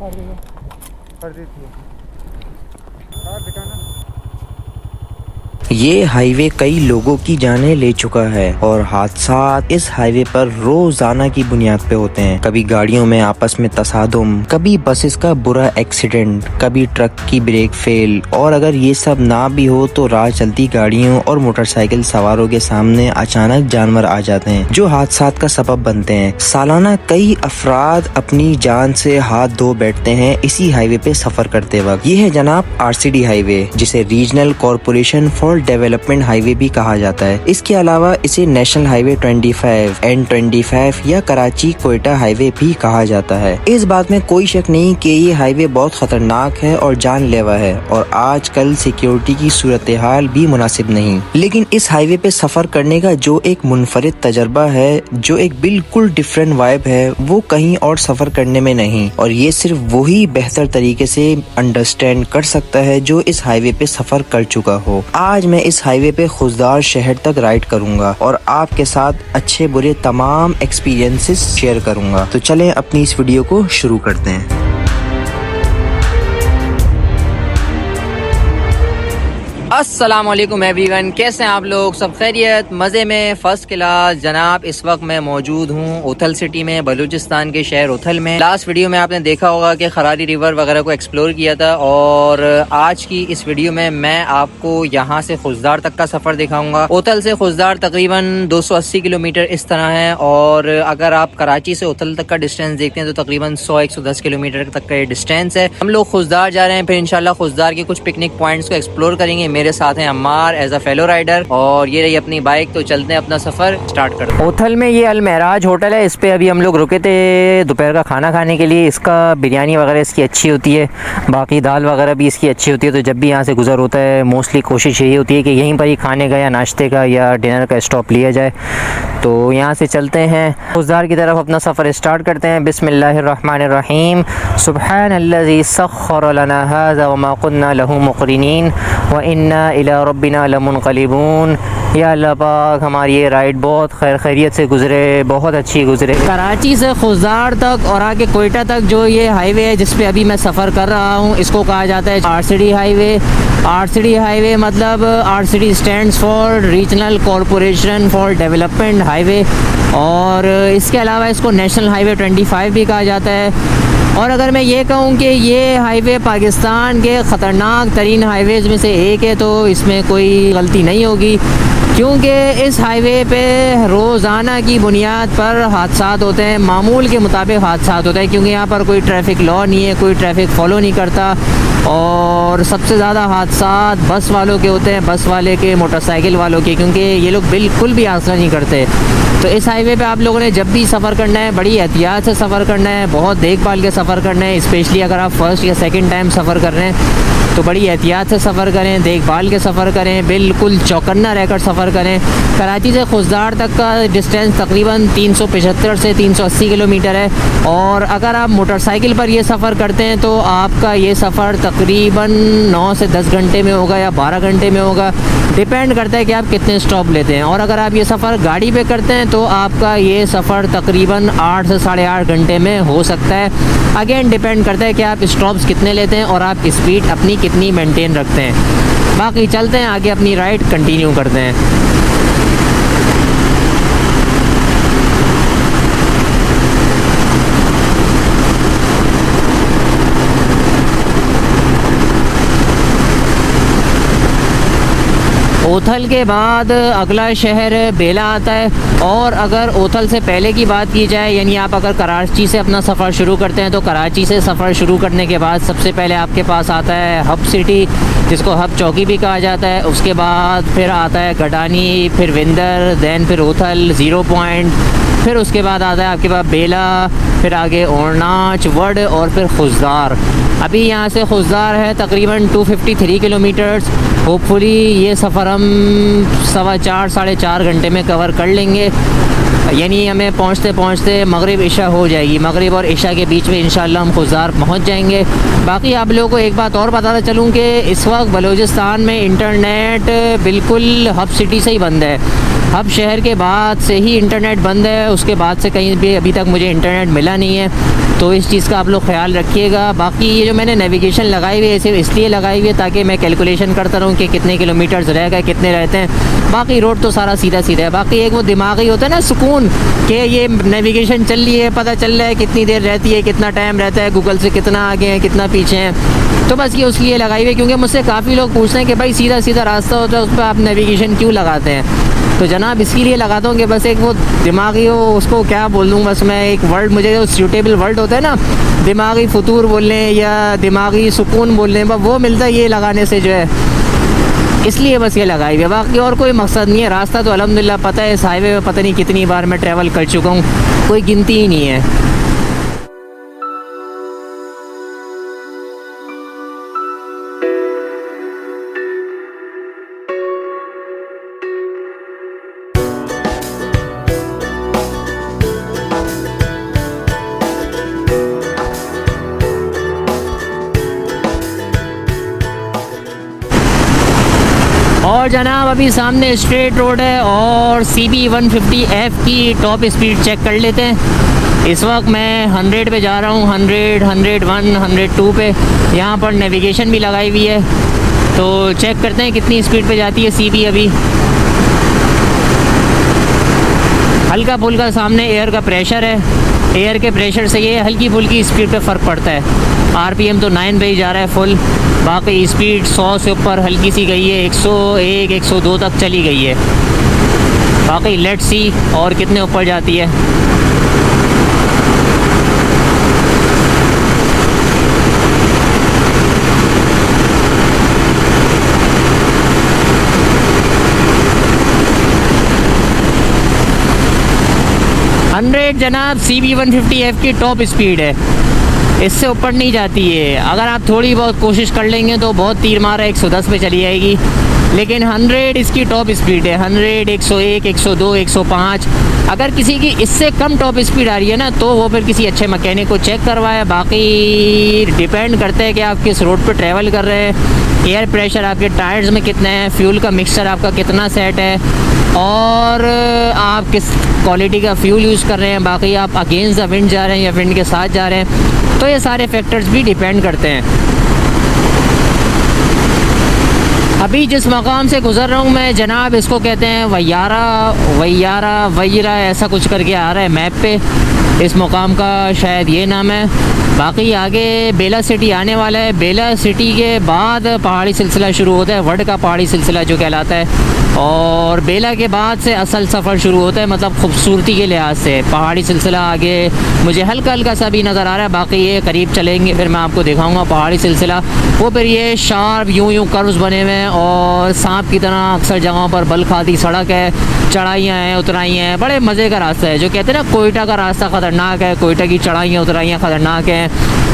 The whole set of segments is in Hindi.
कर देती है कार दिखाना। ये हाईवे कई लोगों की जानें ले चुका है और हादसा इस हाईवे पर रोजाना की बुनियाद पे होते हैं। कभी गाड़ियों में आपस में तसादुम, कभी बसेस का बुरा एक्सीडेंट, कभी ट्रक की ब्रेक फेल, और अगर ये सब ना भी हो तो राह चलती गाड़ियों और मोटरसाइकिल सवारों के सामने अचानक जानवर आ जाते हैं जो हादसात का सबब बनते हैं। सालाना कई अफराद अपनी जान से हाथ धो बैठते हैं इसी हाईवे पे सफर करते वक्त। ये है जनाब RCD हाईवे, जिसे regional corporation for development highway भी कहा जाता है। इसके अलावा इसे नेशनल हाईवे 25, N25 या कराची कोयटा हाईवे भी कहा जाता है। इस बात में कोई शक नहीं कि ये हाईवे बहुत खतरनाक है और जानलेवा है, और आजकल सिक्योरिटी की सूरत हाल भी मुनासिब नहीं। लेकिन इस हाईवे पे सफर करने का जो एक मुनफरिद तजर्बा है, जो एक बिल्कुल डिफरेंट वाइब है, वो कहीं और सफर करने में नहीं, और ये सिर्फ वही बेहतर तरीके से अंडरस्टैंड कर सकता है जो इस हाईवे पे सफर कर चुका हो। आज मैं इस हाईवे पे खुशदार शहर तक राइड करूंगा और आपके साथ अच्छे बुरे तमाम एक्सपीरियंसेस शेयर करूंगा। तो चलें अपनी इस वीडियो को शुरू करते हैं। अस्सलामुअलैकुम एवरीवन, कैसे हैं आप लोग? सब खैरियत, मज़े में, फर्स्ट क्लास। जनाब इस वक्त मैं मौजूद हूँ उथल सिटी में, बलूचिस्तान के शहर उथल में। लास्ट वीडियो में आपने देखा होगा कि खरारी रिवर वगैरह को एक्सप्लोर किया था, और आज की इस वीडियो में मैं आपको यहाँ से खुशदार तक का सफ़र दिखाऊंगा। उथल से खुशदार तकरीबन 280 किलोमीटर इस तरह है, और अगर आप कराची से उथल तक का डिस्टेंस देखते हैं तो तकरीबन 100-110 किलोमीटर तक का ये डिस्टेंस है। हम लोग खुशदार जा रहे हैं, फिर इंशाल्लाह खुशदार के कुछ पिकनिक पॉइंट्स को एक्सप्लोर करेंगे। मेरे साथ हैं Ammar as a fellow rider, और ये रही अपनी बाइक। तो चलते हैं, अपना सफर स्टार्ट करते हैं। उथल में ये अल महराज होटल है, इस पे अभी हम लोग रुके थे दोपहर का खाना खाने के लिए। इसका बिरयानी वगैरह इसकी अच्छी होती है, बाकी दाल वगैरह भी इसकी अच्छी होती है। तो जब भी यहाँ से गुजर होता है मोस्टली कोशिश यही होती है कि यहीं पर ही खाने का या नाश्ते का या डिनर का स्टॉप लिया जाए। तो यहाँ से चलते हैं खुशदार की तरफ, अपना सफ़र स्टार्ट करते हैं। बिस्मिल्लाहिर्रहमानिर्रहीम। सुब्हानल्लज़ी सख्खर लना हाज़ा व मा कुन्ना लहू मुक़रिनीन व इन्ना इला रब्बिना लमुनक़लिबून। या अल्लाह पाक, हमारी ये राइड बहुत खैरियत से गुजरे, बहुत अच्छी गुजरे। कराची से खुशदार तक और आगे कोयटा तक जो ये हाईवे है जिस पे अभी मैं सफ़र कर रहा हूँ, इसको कहा जाता है RCD हाईवे। RCD हाईवे मतलब RCD stands for regional corporation for development highway, और इसके अलावा इसको नेशनल हाईवे 25 भी कहा जाता है। और अगर मैं ये कहूँ कि ये हाईवे पाकिस्तान के ख़तरनाक तरीन हाईवेज़ में से एक है, तो इसमें कोई गलती नहीं होगी, क्योंकि इस हाईवे पे रोज़ाना की बुनियाद पर हादसात होते हैं, मामूल के मुताबिक हादसात होते हैं, क्योंकि यहाँ पर कोई ट्रैफिक लॉ नहीं है, कोई ट्रैफिक फॉलो नहीं करता। और सबसे ज़्यादा हादसात बस वालों के होते हैं, बस वाले के, मोटरसाइकिल वालों के, क्योंकि ये लोग बिल्कुल भी हादसा नहीं करते। तो इस हाईवे पे आप लोगों ने जब भी सफ़र करना है बड़ी एहतियात से सफ़र करना है, बहुत देखभाल के सफ़र करना है। स्पेशली अगर आप फर्स्ट या सेकंड टाइम सफ़र कर रहे हैं तो बड़ी एहतियात से सफ़र करें, देखभाल के सफ़र करें, बिल्कुल चौकन्ना रहकर सफ़र करें। कराची से खुशदार तक का डिस्टेंस तकरीबन 375 से 380 किलोमीटर है, और अगर आप मोटरसाइकिल पर ये सफ़र करते हैं तो आपका ये सफ़र तकरीबन 9 से 10 घंटे में होगा या 12 घंटे में होगा, डिपेंड करता है कि आप कितने स्टॉप लेते हैं। और अगर आप ये सफ़र गाड़ी पे करते हैं तो आपका ये सफ़र तकरीबन 8 से 8.5 घंटे में हो सकता है। अगेन डिपेंड करता है कि आप स्टॉप्स कितने लेते हैं और आप स्पीड अपनी कितनी मेंटेन रखते हैं। बाकी चलते हैं आगे, अपनी राइड कंटिन्यू करते हैं। उथल के बाद अगला शहर बेला आता है, और अगर उथल से पहले की बात की जाए, यानी आप अगर कराची से अपना सफ़र शुरू करते हैं तो कराची से सफ़र शुरू करने के बाद सबसे पहले आपके पास आता है हब सिटी, जिसको हब चौकी भी कहा जाता है। उसके बाद फिर आता है गडानी, फिर विंदर, दैन फिर उथल, ज़ीरो पॉइंट, फिर उसके बाद आता है आपके पास बेला, फिर आगे ओरनाच, वड, और फिर खुशदार। अभी यहाँ से खुशदार है तकरीबन 253 किलोमीटर्स। होपफुली ये सफ़र हम 4.25 साढ़े 4 घंटे में कवर कर लेंगे, यानी हमें पहुँचते पहुँचते मगरिब इशा हो जाएगी। मगरिब और इशा के बीच में इंशाल्लाह हम खुशदार पहुँच जाएंगे। बाकी आप लोगों को एक बात और बताना चलूँ कि इस वक्त बलूचिस्तान में इंटरनेट बिल्कुल हब सिटी से ही बंद है। हब शहर के बाद से ही इंटरनेट बंद है, उसके बाद से कहीं भी अभी तक मुझे इंटरनेट मिला नहीं है। तो इस चीज़ का आप लोग ख्याल रखिएगा। बाकी ये जो मैंने नेविगेशन लगाई हुई है सिर्फ इसलिए लगाई हुई है ताकि मैं कैलकुलेशन करता रहूँ कि कितने किलोमीटर्स रह गए, कितने रहते हैं। बाकी रोड तो सारा सीधा सीधा है। बाकी एक वो दिमागी होता है ना सुकून कि ये नेविगेशन चल रही है, पता चल रहा है कितनी देर रहती है, कितना टाइम रहता है, गूगल से कितना आगे हैं, कितना पीछे हैं। तो बस ये उसके लिए लगाई हुई है, क्योंकि मुझसे काफ़ी लोग पूछते हैं कि भाई सीधा सीधा रास्ता होता है उस पर आप नेविगेशन क्यों लगाते हैं। तो जनाब इसके लिए लगाता हूँ कि बस एक वो दिमागी हो, उसको क्या बोल दूँ, बस मैं एक वर्ड, मुझे जो सूटेबल वर्ड होता है ना, दिमागी फतूर बोल लें या दिमागी सुकून बोल लें, बस वो मिलता है ये लगाने से जो है, इसलिए बस ये लगाई हुई है। बाकी और कोई मकसद नहीं है। रास्ता तो अल्हम्दुलिल्लाह पता है, इस हाईवे में पता नहीं कितनी बार मैं ट्रैवल कर चुका हूँ, कोई गिनती ही नहीं है। और जनाब अभी सामने स्ट्रेट रोड है और CB 150F की टॉप स्पीड चेक कर लेते हैं। इस वक्त मैं 100 पे जा रहा हूँ, 100, 101, 102 पे। यहाँ पर नेविगेशन भी लगाई हुई है, तो चेक करते हैं कितनी स्पीड पे जाती है CB अभी। हल्का फुल्का सामने एयर का प्रेशर है, एयर के प्रेशर से ये हल्की फुल्की स्पीड पे फ़र्क पड़ता है। RPM तो 9 पे ही जा रहा है फुल, बाकी स्पीड 100 से ऊपर हल्की सी गई है, 101, 102 तक चली गई है। बाकी लेट्स सी और कितने ऊपर जाती है। जनाब CB 150F की टॉप स्पीड है, इससे ऊपर नहीं जाती है। अगर आप थोड़ी बहुत कोशिश कर लेंगे तो बहुत तीर मारा 110 पे चली जाएगी, लेकिन 100 इसकी टॉप स्पीड है। 100, 101, 102, 105। अगर किसी की इससे कम टॉप स्पीड आ रही है ना, तो वो फिर किसी अच्छे मैकेनिक को चेक करवाए। बाकी डिपेंड करता है कि आप किस रोड पर ट्रैवल कर रहे हैं, एयर प्रेशर आपके टायर्स में कितना है, फ्यूल का मिक्सचर आपका कितना सेट है, और आप किस क्वालिटी का फ्यूल यूज़ कर रहे हैं। बाकी आप अगेंस्ट द विंड जा रहे हैं या विंड के साथ जा रहे हैं, तो ये सारे फैक्टर्स भी डिपेंड करते हैं। अभी जिस मकाम से गुज़र रहा हूँ मैं जनाब, इसको कहते हैं वैरा ऐसा कुछ करके आ रहा है मैप पे। इस मकाम का शायद ये नाम है। बाकी आगे बेला सिटी आने वाला है। बेला सिटी के बाद पहाड़ी सिलसिला शुरू होता है, वर्ड का पहाड़ी सिलसिला जो कहलाता है, और बेला के बाद से असल सफ़र शुरू होता है, मतलब खूबसूरती के लिहाज से। पहाड़ी सिलसिला आगे मुझे हल्का हल्का सा भी नज़र आ रहा है, बाकी ये करीब चलेंगे फिर मैं आपको दिखाऊंगा पहाड़ी सिलसिला। वो फिर ये शार्प यूं कर्व्स बने हुए हैं और सांप की तरह अक्सर जगहों पर बल खाती सड़क है, चढ़ाइयाँ हैं, उतराइयाँ हैं, बड़े मज़े का रास्ता है। जो कहते हैं ना कोयटा का रास्ता ख़तरनाक है, कोयटा की चढ़ाइयाँ उतराइयाँ ख़तरनाक हैं,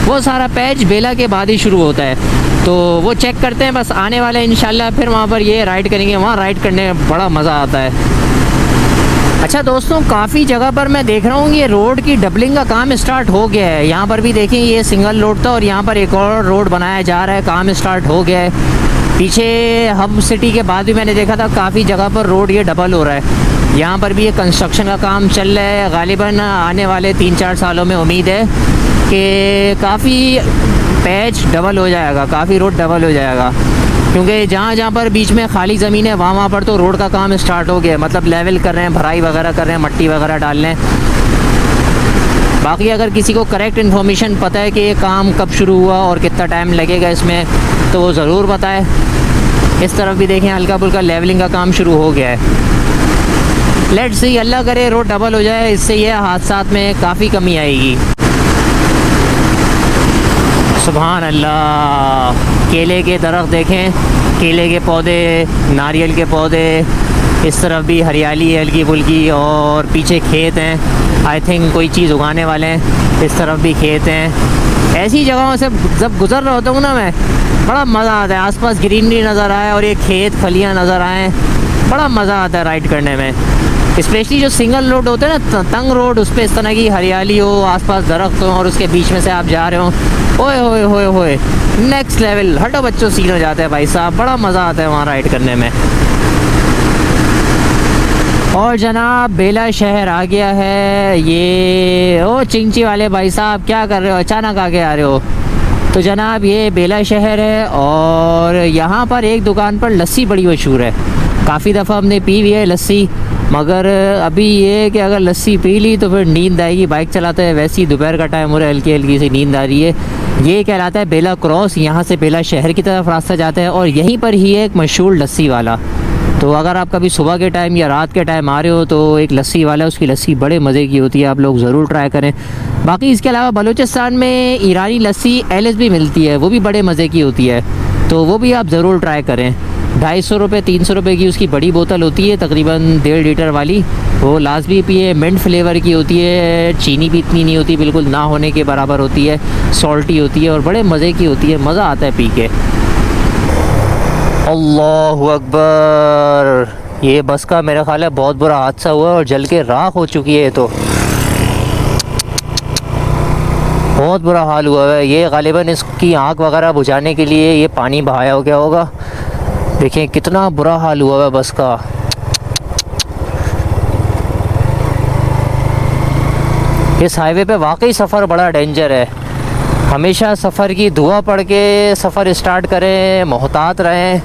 वो सारा पैच बेला के बाद ही शुरू होता है। तो वो चेक करते हैं, बस आने वाले इंशाल्लाह फिर वहाँ पर ये राइड करेंगे। वहाँ राइड करने में बड़ा मज़ा आता है। अच्छा दोस्तों, काफ़ी जगह पर मैं देख रहा हूँ ये रोड की डबलिंग का काम स्टार्ट हो गया है। यहाँ पर भी देखें, ये सिंगल रोड था और यहाँ पर एक और रोड बनाया जा रहा है, काम स्टार्ट हो गया है। पीछे हब सिटी के बाद भी मैंने देखा था काफ़ी जगह पर रोड ये डबल हो रहा है। यहाँ पर भी ये कंस्ट्रक्शन का काम चल रहा है। गालिबन आने वाले 3-4 सालों में उम्मीद है कि काफ़ी पैच डबल हो जाएगा, काफ़ी रोड डबल हो जाएगा, क्योंकि जहाँ जहाँ पर बीच में खाली ज़मीन है वहाँ पर तो रोड का काम स्टार्ट हो गया, मतलब लेवल कर रहे हैं, भराई वगैरह कर रहे हैं, मट्टी वगैरह डाल रहे हैं। बाकी अगर किसी को करेक्ट इन्फॉर्मेशन पता है कि ये काम कब शुरू हुआ और कितना टाइम लगेगा इसमें, तो वो ज़रूर बताए। इस तरफ भी देखें, हल्का फुल्का लेवलिंग का काम शुरू हो गया है। लेट्स सी, अल्लाह करे रोड डबल हो जाए, इससे यह हादसात में काफ़ी कमी आएगी। सुभान अल्लाह। केले के दरख्त देखें, केले के पौधे, नारियल के पौधे, इस तरफ भी हरियाली है हल्की फुल्की, और पीछे खेत हैं, आई थिंक कोई चीज़ उगाने वाले हैं। इस तरफ भी खेत हैं। ऐसी जगहों से जब गुज़र रहा होता हूँ ना मैं, बड़ा मज़ा आता है। आसपास ग्रीनरी नज़र आए और ये खेत खलियाँ नज़र आएँ, बड़ा मज़ा आता है राइड करने में। स्पेशली जो सिंगल रोड होते हैं ना, तंग रोड, उस पर इस तरह की हरियाली हो, आसपास दरख्त हो और उसके बीच में से आप जा रहे हो, ओए होए होए होए, नेक्स्ट लेवल। हटो बच्चों, सीन हो जाता है भाई साहब, बड़ा मज़ा आता है वहाँ राइड करने में। और जनाब बेला शहर आ गया है। ये ओ चिंची वाले भाई साहब क्या कर रहे हो, अचानक आगे आ रहे हो। तो जनाब ये बेला शहर है और यहाँ पर एक दुकान पर लस्सी बड़ी मशहूर है। काफ़ी दफ़ा हमने पी हुई है लस्सी, मगर अभी ये कि अगर लस्सी पी ली तो फिर नींद आएगी। बाइक चलाते हैं, वैसे ही दोपहर का टाइम हो रहा है, हल्की हल्की सी नींद आ रही है। ये कहलाता है बेला क्रॉस। यहाँ से बेला शहर की तरफ रास्ता जाता है और यहीं पर ही है एक मशहूर लस्सी वाला। तो अगर आप कभी सुबह के टाइम या रात के टाइम आ रहे हो तो एक लस्सी वाला है, उसकी लस्सी बड़े मज़े की होती है, आप लोग ज़रूर ट्राई करें। बाकी इसके अलावा बलूचिस्तान में ईरानी लस्सी एलएस भी मिलती है, वो भी बड़े मज़े की होती है, तो वो भी आप ज़रूर ट्राई करें। 250 रुपये 300 रुपये की उसकी बड़ी बोतल होती है, तकरीबन 1.5 लीटर वाली। वो लाजमी पिए, मिंट फ्लेवर की होती है, चीनी भी इतनी नहीं होती, बिल्कुल ना होने के बराबर होती है, सॉल्टी होती है और बड़े मज़े की होती है, मज़ा आता है पी के। अल्लाहु अकबर। ये बस का मेरा ख्याल है बहुत बुरा हादसा हुआ और जल के राख हो चुकी है। तो बहुत बुरा हाल हुआ है। ये गालिबन इसकी आग वगैरह बुझाने के लिए ये पानी बहाया हो गया होगा। देखें कितना बुरा हाल हुआ है बस का। इस हाईवे पे वाकई सफ़र बड़ा डेंजर है। हमेशा सफ़र की दुआ पढ़ के सफ़र स्टार्ट करें, मोहतात रहें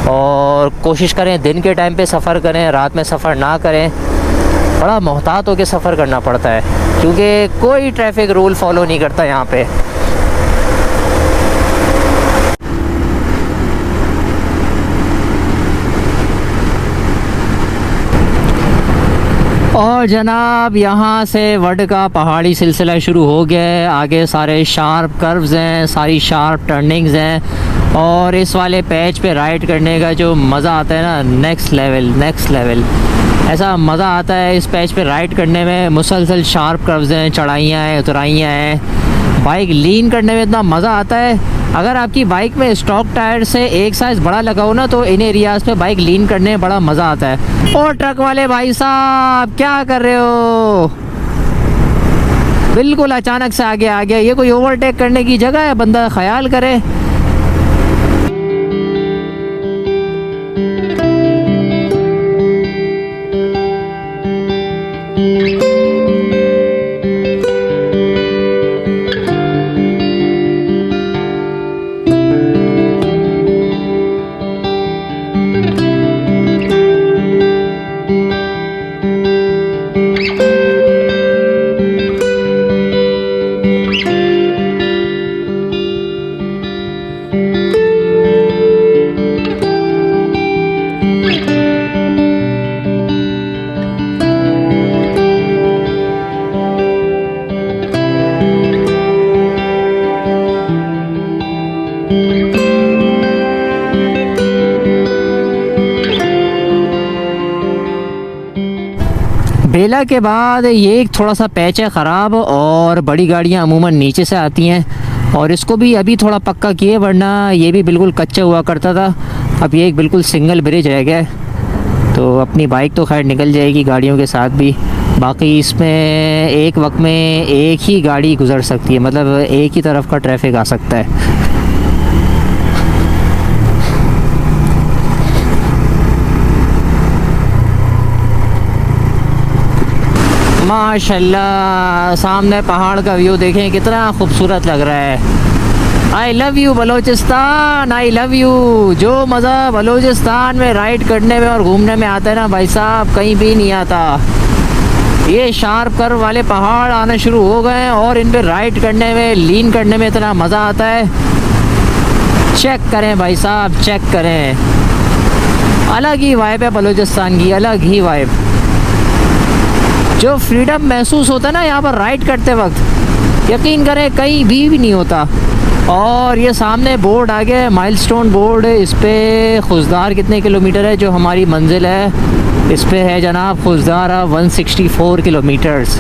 और कोशिश करें दिन के टाइम पे सफ़र करें, रात में सफ़र ना करें। बड़ा मोहतात होकर सफ़र करना पड़ता है क्योंकि कोई ट्रैफिक रूल फॉलो नहीं करता यहाँ पे। और जनाब यहाँ से वर्ड का पहाड़ी सिलसिला शुरू हो गया है। आगे सारे शार्प कर्व्स हैं, सारी शार्प टर्निंग्स हैं और इस वाले पैच पे राइड करने का जो मज़ा आता है ना, नेक्स्ट लेवल। ऐसा मज़ा आता है इस पैच पे राइड करने में। मुसलसल शार्प कर्व्स हैं, चढ़ाइयाँ हैं, उतराइयाँ हैं। बाइक लीन करने में इतना मज़ा आता है। अगर आपकी बाइक में स्टॉक टायर से एक साइज़ बड़ा लगाओ ना तो इन एरियाज़ पे बाइक लीन करने में बड़ा मज़ा आता है। और ट्रक वाले भाई साहब क्या कर रहे हो, बिल्कुल अचानक से आगे आ गया। ये कोई ओवरटेक करने की जगह है, बंदा ख्याल करे। बेला के बाद ये एक थोड़ा सा पैच है ख़राब और बड़ी गाड़ियाँ अमूमन नीचे से आती हैं और इसको भी अभी थोड़ा पक्का किए, वरना ये भी बिल्कुल कच्चा हुआ करता था। अब ये एक बिल्कुल सिंगल ब्रिज रह गया है। तो अपनी बाइक तो खैर निकल जाएगी गाड़ियों के साथ भी। बाकी इसमें एक वक्त में एक ही गाड़ी गुजर सकती है, मतलब एक ही तरफ का ट्रैफिक आ सकता है। माशाल्लाह सामने पहाड़ का व्यू देखें कितना खूबसूरत लग रहा है। I love you Balochistan, I love you. जो मज़ा बलूचिस्तान में राइड करने में और घूमने में आता है ना भाई साहब, कहीं भी नहीं आता। ये शार्प कर्व वाले पहाड़ आने शुरू हो गए हैं और इन पे राइड करने में, लीन करने में इतना मज़ा आता है। चेक करें भाई साहब, चेक करें। अलग ही वाइब है बलूचिस्तान की, अलग ही वाइब। जो फ्रीडम महसूस होता है ना यहाँ पर राइड करते वक्त, यकीन करें कहीं भी नहीं होता। और ये सामने बोर्ड आ गया है, माइलस्टोन बोर्ड। इस पे खुजदार कितने किलोमीटर है, जो हमारी मंजिल है इस पे है जनाब खुजदार 164 किलोमीटर्स।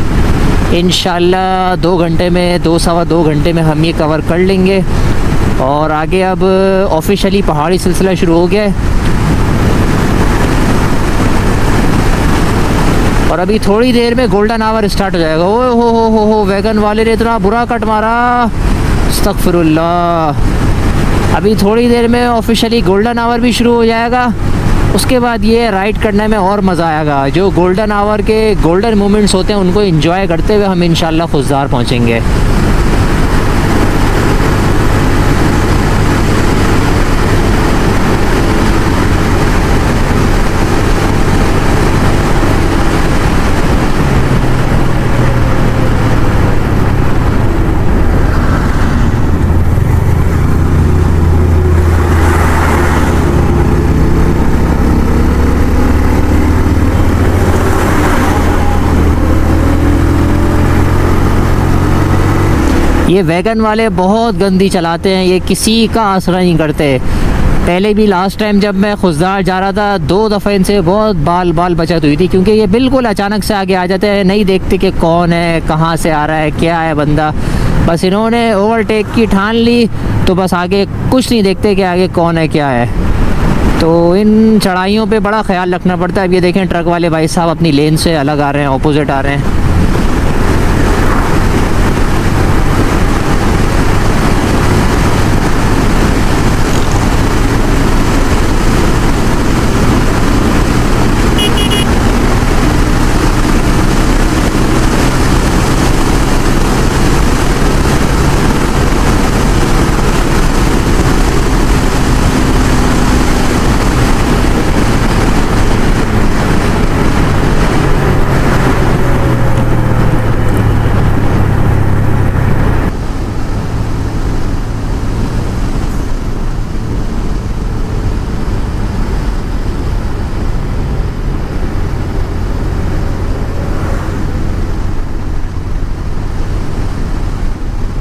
इंशाल्लाह 2 घंटे में, 2 सवा 2 घंटे में हम ये कवर कर लेंगे। और आगे अब ऑफिशियली पहाड़ी सिलसिला शुरू हो गया है और अभी थोड़ी देर में गोल्डन आवर स्टार्ट हो जाएगा। ओ हो वैगन वाले ने इतना बुरा कट मारा, अस्तगफिरुल्लाह। अभी थोड़ी देर में ऑफिशियली गोल्डन आवर भी शुरू हो जाएगा उसके बाद ये राइड करने में और मज़ा आएगा। जो गोल्डन आवर के गोल्डन मोमेंट्स होते हैं उनको एंजॉय करते हुए हम इंशाल्लाह खुशदार पहुँचेंगे। ये वैगन वाले बहुत गंदी चलाते हैं, ये किसी का आसरा नहीं करते। पहले भी लास्ट टाइम जब मैं खुशदार जा रहा था 2 दफ़ा इनसे बहुत बाल बचत हुई थी, क्योंकि ये बिल्कुल अचानक से आगे आ जाते हैं, नहीं देखते कि कौन है, कहाँ से आ रहा है, क्या है बंदा। बस इन्होंने ओवरटेक की ठान ली तो बस आगे कुछ नहीं देखते कि आगे कौन है क्या है। तो इन चढ़ाइयों पे बड़ा ख्याल रखना पड़ता है। अब ये देखें ट्रक वाले भाई साहब अपनी लेन से अलग आ रहे हैं, ऑपोजिट आ रहे हैं।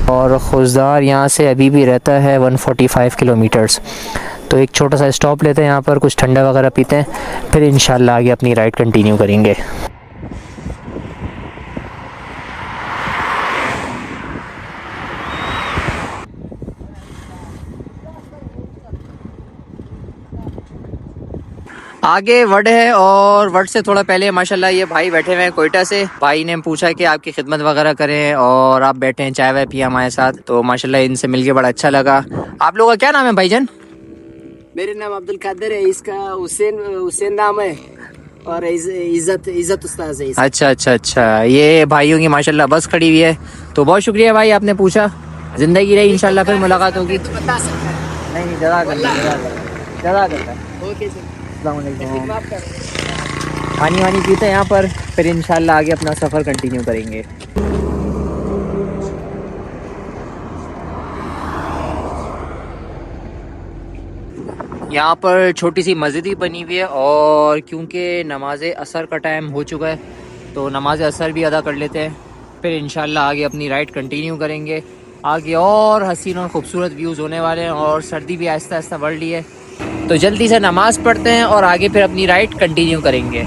और खुशदार यहाँ से अभी भी रहता है 145 किलोमीटर्स। तो एक छोटा सा स्टॉप लेते हैं यहाँ पर, कुछ ठंडा वगैरह पीते हैं, फिर इंशाल्लाह आगे अपनी राइड कंटिन्यू करेंगे। आगे वड है और वड से थोड़ा पहले माशाल्लाह ये भाई बैठे हुए हैं कोयटा से। भाई ने पूछा कि आपकी खिदमत वगैरह करें और आप बैठे हैं, चाय वाय पिया हमारे साथ, तो माशाल्लाह इनसे मिलके बड़ा अच्छा लगा। आप लोगों का क्या नाम है भाईजान? मेरे नाम अब्दुल कादिर है, इसका हुसैन नाम है, और इज्जत उस्ताद है। अच्छा, ये भाइयों की माशाल्लाह बस खड़ी हुई है। तो बहुत शुक्रिया भाई, आपने पूछा। जिंदगी रही, इंशाल्लाह फिर मुलाकात होगी। बता सकता है। नहीं जज़ाकल्लाह। ओके सर, पानी वानी पीते हैं यहाँ पर, फिर इंशाल्लाह आगे अपना सफ़र कंटिन्यू करेंगे। यहाँ पर छोटी सी मस्जिद ही बनी हुई है, और क्योंकि नमाज असर का टाइम हो चुका है तो नमाज असर भी अदा कर लेते हैं, फिर इंशाल्लाह आगे अपनी राइड कंटिन्यू करेंगे। आगे और हसीन और ख़ूबसूरत व्यूज़ होने वाले हैं, और सर्दी भी आहिस्ता आहिस्ता बढ़ रही है, तो जल्दी से नमाज़ पढ़ते हैं और आगे फिर अपनी राइड कंटिन्यू करेंगे।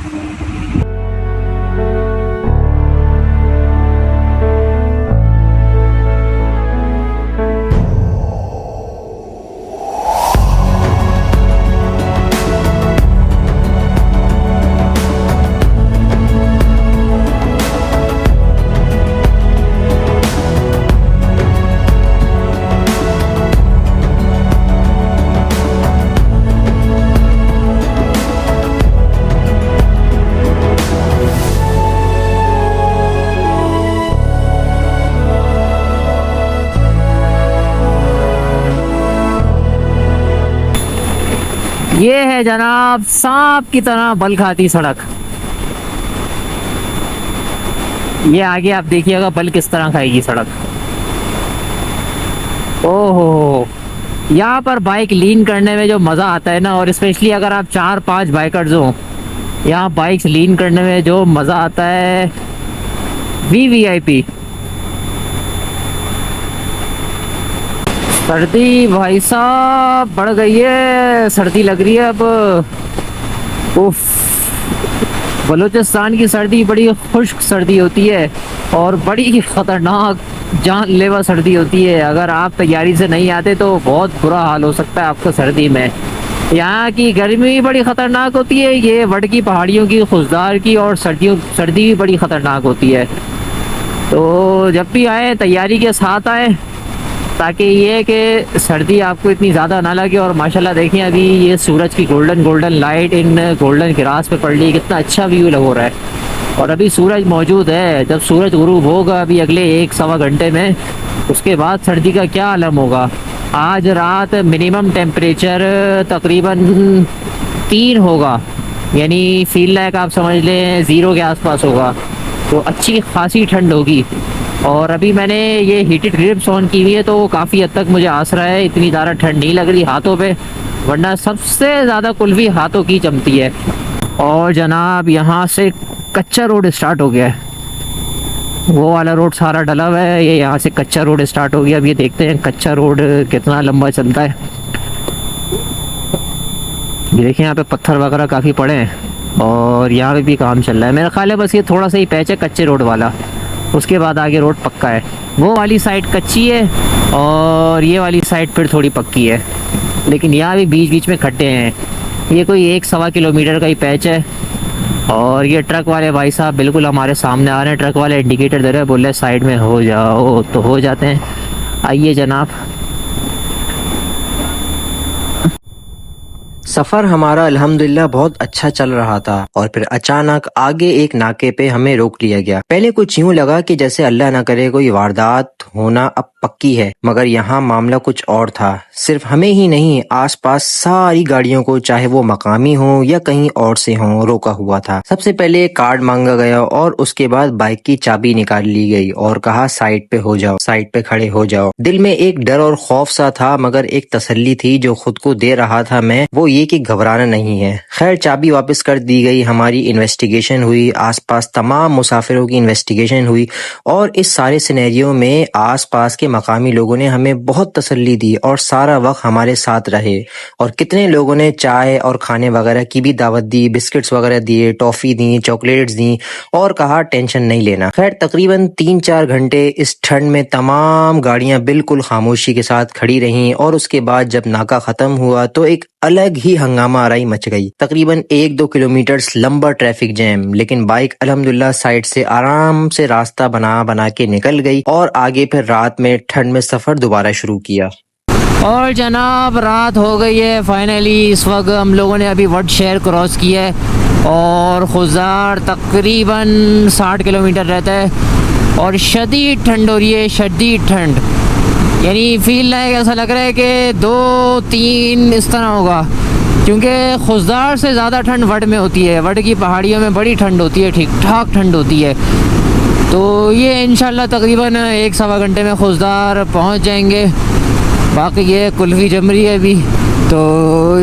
ये है जनाब सांप की तरह बल खाती सड़क। ये आगे आप देखिएगा बल किस तरह खाएगी सड़क। ओहो, यहाँ पर बाइक लीन करने में जो मज़ा आता है ना, और स्पेशली अगर आप 4-5 बाइकर्स हो, यहाँ बाइक्स लीन करने में जो मज़ा आता है, VVIP। सर्दी भाई साहब बढ़ गई है, सर्दी लग रही है अब। उफ, बलूचिस्तान की सर्दी बड़ी खुश्क सर्दी होती है और बड़ी ख़तरनाक जानलेवा सर्दी होती है। अगर आप तैयारी से नहीं आते तो बहुत बुरा हाल हो सकता है आपका सर्दी में। यहाँ की गर्मी बड़ी ख़तरनाक होती है, ये वड की पहाड़ियों की खुशदार की, और सर्दी भी बड़ी ख़तरनाक होती है। तो जब भी आए तैयारी के साथ आए, ताकि ये कि सर्दी आपको इतनी ज़्यादा ना लगे। और माशाल्लाह देखें अभी ये सूरज की golden light in golden grass पे पड़ रही है, कितना अच्छा व्यू हो रहा है। और अभी सूरज मौजूद है, जब सूरज गुरूब होगा अभी अगले 1-1.25 घंटे में, उसके बाद सर्दी का क्या आलम होगा। आज रात मिनिमम टेम्परेचर तकरीबन 3 होगा, यानी फील लाइक आप समझ लें 0 के आसपास होगा, तो अच्छी खासी ठंड होगी। और अभी मैंने ये हीटेड ग्रिप्स ऑन की हुई है तो काफ़ी हद तक मुझे आसरा है, इतनी ज़्यादा ठंड नहीं लग रही हाथों पे, वरना सबसे ज़्यादा कुल्फ़ी हाथों की जमती है। और जनाब यहाँ से कच्चा रोड स्टार्ट हो गया है, वो वाला रोड सारा डला हुआ है, ये यहाँ से कच्चा रोड स्टार्ट हो गया। अब ये देखते हैं कच्चा रोड कितना लंबा चलता है। ये देखिए यहाँ पे पत्थर वगैरह काफ़ी पड़े हैं और यहाँ पे भी काम चल रहा है। मेरा ख्याल है बस ये थोड़ा सा ही पैच है कच्चे रोड वाला, उसके बाद आगे रोड पक्का है। वो वाली साइड कच्ची है और ये वाली साइड फिर थोड़ी पक्की है, लेकिन यहाँ भी बीच बीच में खड्डे हैं। ये कोई 1-1.25 किलोमीटर का ही पैच है। और ये ट्रक वाले भाई साहब बिल्कुल हमारे सामने आ रहे हैं, ट्रक वाले इंडिकेटर दे रहे हैं, बोल रहे साइड में हो जाओ, तो हो जाते हैं। आइए जनाब। सफ़र हमारा अल्हम्दुलिल्लाह बहुत अच्छा चल रहा था और फिर अचानक आगे एक नाके पे हमें रोक लिया गया। पहले कुछ यूं लगा कि जैसे अल्लाह ना करे कोई वारदात होना अब पक्की है, मगर यहाँ मामला कुछ और था। सिर्फ हमें ही नहीं, आसपास सारी गाड़ियों को, चाहे वो मकामी हो या कहीं और से हो, रोका हुआ था। सबसे पहले कार्ड मांगा गया और उसके बाद बाइक की चाबी निकाल ली गई और कहा साइड पे हो जाओ, साइड पे खड़े हो जाओ। दिल में एक डर और खौफ सा था, मगर एक तसल्ली थी जो खुद को दे रहा था मैं, वो ये कि घबराना नहीं है। खैर चाबी वापस कर दी गई, हमारी इन्वेस्टिगेशन हुई, आसपास तमाम मुसाफिरों की इन्वेस्टिगेशन हुई और इस सारे सिनेरियो में आसपास के मकामी लोगों ने हमें बहुत तसल्ली दी और सारा वक्त हमारे साथ रहे। और कितने लोगों ने चाय और खाने वगैरह की भी दावत दी, बिस्किट्स वगैरह दिए, टॉफी दी, चॉकलेट्स दी और कहा टेंशन नहीं लेना। खैर तकरीबन 3-4 घंटे इस ठंड में तमाम गाड़ियां बिल्कुल खामोशी के साथ खड़ी रहीं और उसके बाद जब नाका खत्म हुआ तो एक अलग ही हंगामा आराई मच गई। तकरीबन 1-2 किलोमीटर लंबा ट्रैफिक जैम, लेकिन बाइक अल्हम्दुलिल्लाह साइड से आराम से रास्ता बना के निकल गई और आगे फिर रात में ठंड में सफर दोबारा शुरू किया। और जनाब रात हो गई है फाइनली। इस वक्त हम लोगों ने अभी वट शहर क्रॉस किया है और खुजार तकरीबन 60 किलोमीटर रहता है और शदीद ठंड हो रही है, शदीद ठंड, यानी फील लाइक ऐसा लग रहा है कि 2-3 इस तरह होगा, क्योंकि खुजार से ज़्यादा ठंड वड में होती है। वड की पहाड़ियों में बड़ी ठंड होती है, ठीक ठाक ठंड होती है। तो ये इंशाल्लाह तकरीबन 1-1.25 घंटे में खुजार पहुंच जाएंगे। बाकी ये कुल्फ़ी जम रही है अभी, तो